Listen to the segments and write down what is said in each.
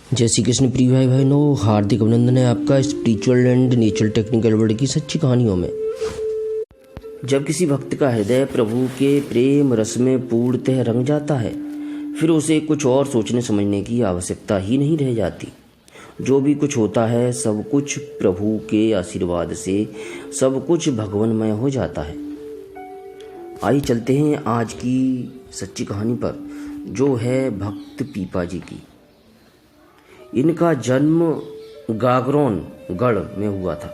जय श्री कृष्ण प्रिय भाई बहनों, हार्दिक अभिनंदन है आपका spiritual and natural technical world की सच्ची कहानियों में। जब किसी भक्त का हृदय प्रभु के प्रेम रस में पूर्णतः रंग जाता है, फिर उसे कुछ और सोचने समझने की आवश्यकता ही नहीं रह जाती। जो भी कुछ होता है सब कुछ प्रभु के आशीर्वाद से सब कुछ भगवनमय हो जाता है। आइए चलते हैं आज की सच्ची कहानी पर, जो है भक्त पीपा जी की। इनका जन्म गागरोन गढ़ में हुआ था।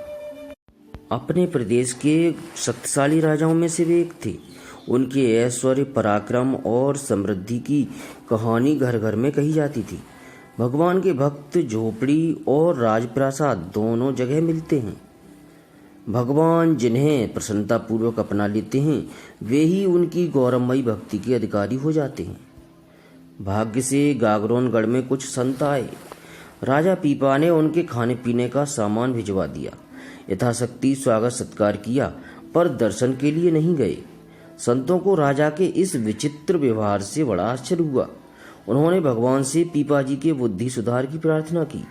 अपने प्रदेश के शक्तिशाली राजाओं में से वे एक थे। उनके ऐश्वर्य, पराक्रम और समृद्धि की कहानी घर घर में कही जाती थी। भगवान के भक्त झोपड़ी और राजप्रासाद दोनों जगह मिलते हैं। भगवान जिन्हें प्रसन्नतापूर्वक अपना लेते हैं, वे ही उनकी गौरवमयी भक्ति के अधिकारी हो जाते हैं। भाग्य से गागरोनगढ़ में कुछ संत आए। राजा पीपा ने उनके खाने पीने का सामान भिजवा दिया। यथाशक्ति स्वागत सत्कार किया, पर दर्शन के लिए नहीं गए। संतों को राजा के इस विचित्र व्यवहार से बड़ा आश्चर्य हुआ। उन्होंने भगवान से पीपा जी के बुद्धि सुधार की प्रार्थना की।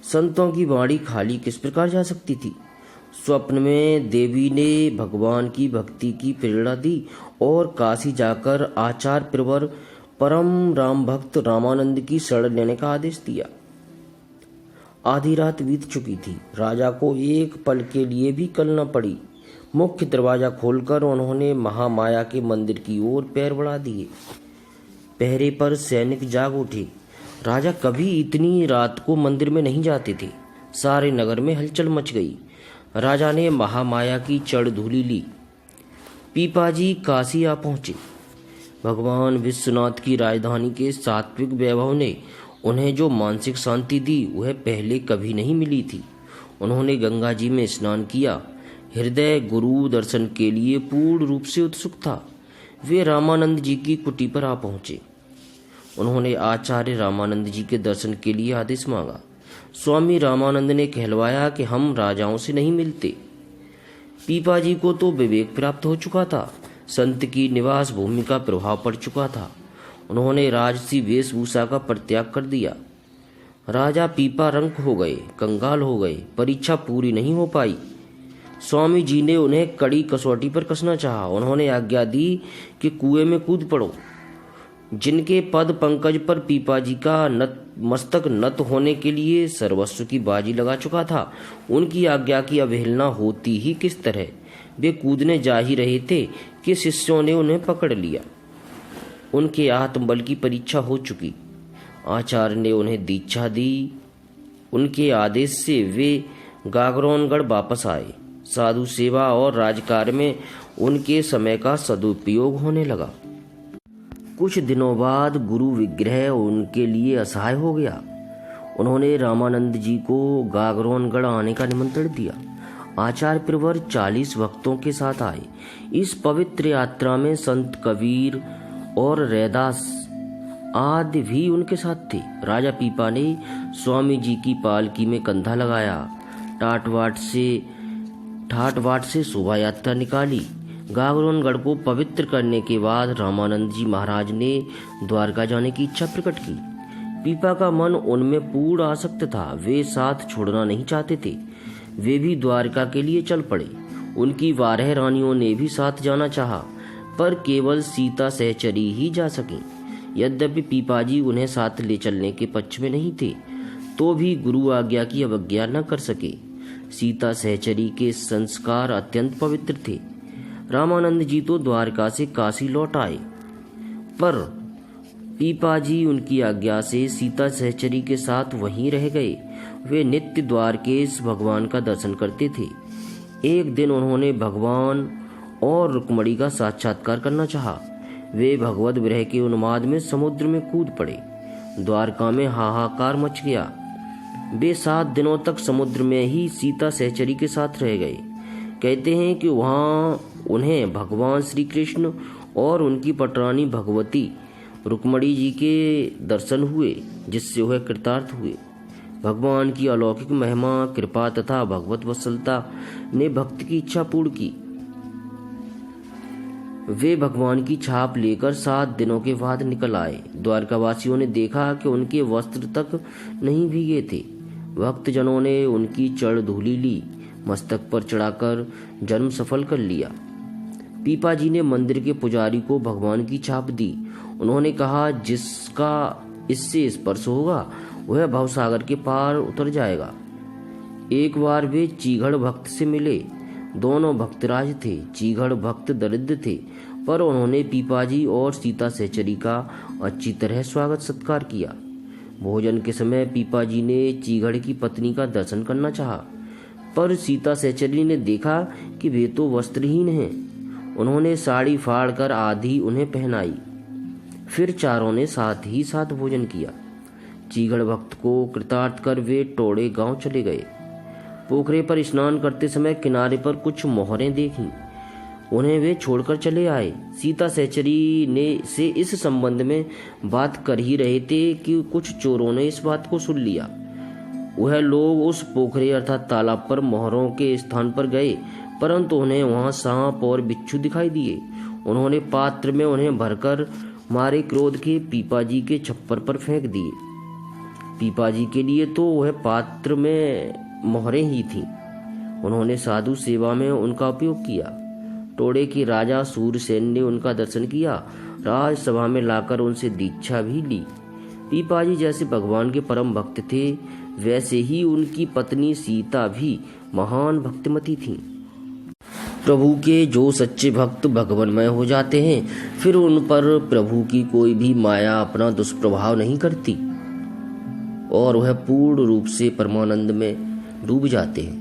संतों की वाणी खाली किस प्रकार जा सकती थी। स्वप्न में देवी ने भगवान की भक्ति की प्रेरणा दी और काशी जाकर आचार्य प्रवर परम राम भक्त रामानंद की शरण लेने का आदेश दिया। आधी रात बीत चुकी थी। राजा को एक पल के लिए भी कल न पड़ी। मुख्य दरवाजा खोलकर उन्होंने महामाया के मंदिर की ओर पैर बढ़ा दिए। पहरे पर सैनिक जाग उठे। राजा कभी इतनी रात को मंदिर में नहीं जाते थे। सारे नगर में हलचल मच गई। राजा ने महामाया की चढ़ धूली ली। पीपा जी काशी आ पहुंचे। भगवान विश्वनाथ की राजधानी के सात्विक वैभव ने उन्हें जो मानसिक शांति दी वह पहले कभी नहीं मिली थी। उन्होंने गंगा जी में स्नान किया। हृदय गुरु दर्शन के लिए पूर्ण रूप से उत्सुक था। वे रामानंद जी की कुटी पर आ पहुंचे। उन्होंने आचार्य रामानंद जी के दर्शन के लिए आदेश मांगा। स्वामी रामानंद ने कहलवाया कि हम राजाओं से नहीं मिलते। पीपा जी को तो विवेक प्राप्त हो चुका था। संत की निवास भूमि का प्रभाव पड़ चुका था। उन्होंने राजसी वेशभूषा का परित्याग कर दिया। राजा पीपा रंक हो गए, कंगाल हो गए। परीक्षा पूरी नहीं हो पाई। स्वामी जी ने उन्हें कड़ी कसौटी पर कसना चाहा। उन्होंने आज्ञा दी कि कुएं में कूद पड़ो। जिनके पद पंकज पर पीपा जी का मस्तक नत होने के लिए सर्वस्व की बाजी लगा चुका था, उनकी आज्ञा की अवहेलना होती ही किस तरह। वे कूदने जा ही रहे थे कि शिष्यों ने उन्हें पकड़ लिया। उनके आत्मबल की परीक्षा हो चुकी। आचार्य ने उन्हें दीक्षा दी। उनके आदेश से वे गागरोनगढ़ वापस आए। साधु सेवा और राजकार्य में उनके समय का सदुपयोग होने लगा। कुछ दिनों बाद गुरु विग्रह उनके लिए असहाय हो गया। उन्होंने रामानंद जी को गागरोनगढ़ आने का निमंत्रण दिया। आचार्य प्रवर 40 भक्तों के साथ आए। इस पवित्र यात्रा में संत कबीर और रैदास आदि भी उनके साथ थे। राजा पीपा ने स्वामी जी की पालकी में कंधा लगाया। ठाट बाट से शोभा यात्रा निकाली। गागरोनगढ़ को पवित्र करने के बाद रामानंद जी महाराज ने द्वारका जाने की इच्छा प्रकट की। पीपा का मन उनमें पूर्ण आसक्त था। वे साथ छोड़ना नहीं चाहते थे। वे भी द्वारका के लिए चल पड़े। उनकी 12 रानियों ने भी साथ जाना चाहा, पर केवल सीता सहचरी ही जा सकी। यद्यपि पीपा जी उन्हें साथ ले चलने के पक्ष में नहीं थे, तो भी गुरु आज्ञा की अवज्ञा न कर सके। सीता सहचरी के संस्कार अत्यंत पवित्र थे। रामानंद जी तो द्वारका से काशी लौट आए, पर पीपा जी उनकी आज्ञा से सीता सहचरी के साथ वहीं रह गए। वे नित्य द्वारकेश भगवान का दर्शन करते थे। एक दिन उन्होंने भगवान और रुक्मणी का साक्षात्कार करना चाहा। वे भगवत विरह के उन्माद में समुद्र में कूद पड़े। द्वारका में हाहाकार मच गया। वे 7 दिनों तक समुद्र में ही सीता सहचरी के साथ रह गए। कहते हैं कि वहां उन्हें भगवान श्री कृष्ण और उनकी पटरानी भगवती रुक्मणी जी के दर्शन हुए, जिससे वह कृतार्थ हुए। भगवान की अलौकिक महिमा, कृपा तथा भगवत वत्सलता ने भक्त की इच्छा पूर्ण की। वे भगवान की छाप लेकर 7 दिनों के बाद निकल आए। द्वारकावासियों ने देखा कि उनके वस्त्र तक नहीं भीगे थे। भक्तजनों ने उनकी चढ़ धूली ली, मस्तक पर चढ़ाकर जन्म सफल कर लिया। पीपा जी ने मंदिर के पुजारी को भगवान की छाप दी। उन्होंने कहा, जिसका इससे स्पर्श होगा वह भवसागर के पार उतर जाएगा। एक बार वे चीघड़ भक्त से मिले। दोनों भक्तराज थे। चीघड़ भक्त दरिद्र थे, पर उन्होंने पीपाजी और सीता सहचरी का अच्छी तरह स्वागत सत्कार किया। भोजन के समय पीपाजी ने चीघड़ की पत्नी का दर्शन करना चाहा, पर सीता सहचरी ने देखा कि वे तो वस्त्रहीन हैं। उन्होंने साड़ी फाड़ कर आधी उन्हें पहनाई। फिर चारों ने साथ ही साथ भोजन किया। चीघड़ भक्त को कृतार्थ कर वे टोड़े गांव चले गए। पोखरे पर स्नान करते समय किनारे पर कुछ मोहरें देखीं। उन्हें वे छोड़कर चले आए। सीता सहचरी ने से इस संबंध में बात कर ही रहे थे कि कुछ चोरों ने इस बात को सुन लिया। वह लोग उस पोखरे अर्थात तालाब पर मोहरों के स्थान पर गए, परंतु उन्हें वहां सांप और बिच्छू दिखाई दिए। उन्होंने पात्र में उन्हें भरकर मारे क्रोध के पीपाजी के छप्पर पर फेंक दिए। पीपाजी के लिए तो वह पात्र में मोहरें ही थीं। उन्होंने साधु सेवा में उनका उपयोग किया। टोड़े के राजा सूरसेन ने उनका दर्शन किया। राजसभा में लाकर उनसे दीक्षा भी ली। पीपाजी जैसे भगवान के परम भक्त थे, वैसे ही उनकी पत्नी सीता भी महान भक्तिमती थीं। प्रभु के जो सच्चे भक्त भगवानमय हो जाते हैं, फिर उन पर प्रभु की कोई भी माया अपना दुष्प्रभाव नहीं करती और वह पूर्ण रूप से परमानंद में डूब जाते हैं।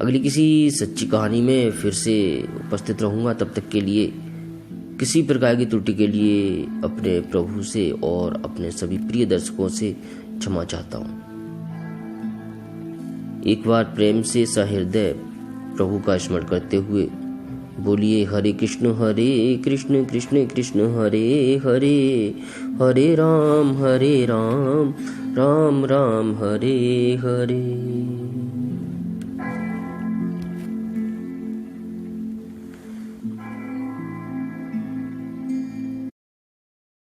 अगली किसी सच्ची कहानी में फिर से उपस्थित रहूंगा। तब तक के लिए किसी प्रकार की त्रुटि के लिए अपने प्रभु से और अपने सभी प्रिय दर्शकों से क्षमा चाहता हूँ। एक बार प्रेम से सहृदय प्रभु का स्मरण करते हुए बोलिए, हरे कृष्ण कृष्ण कृष्ण हरे हरे, हरे राम राम राम हरे हरे।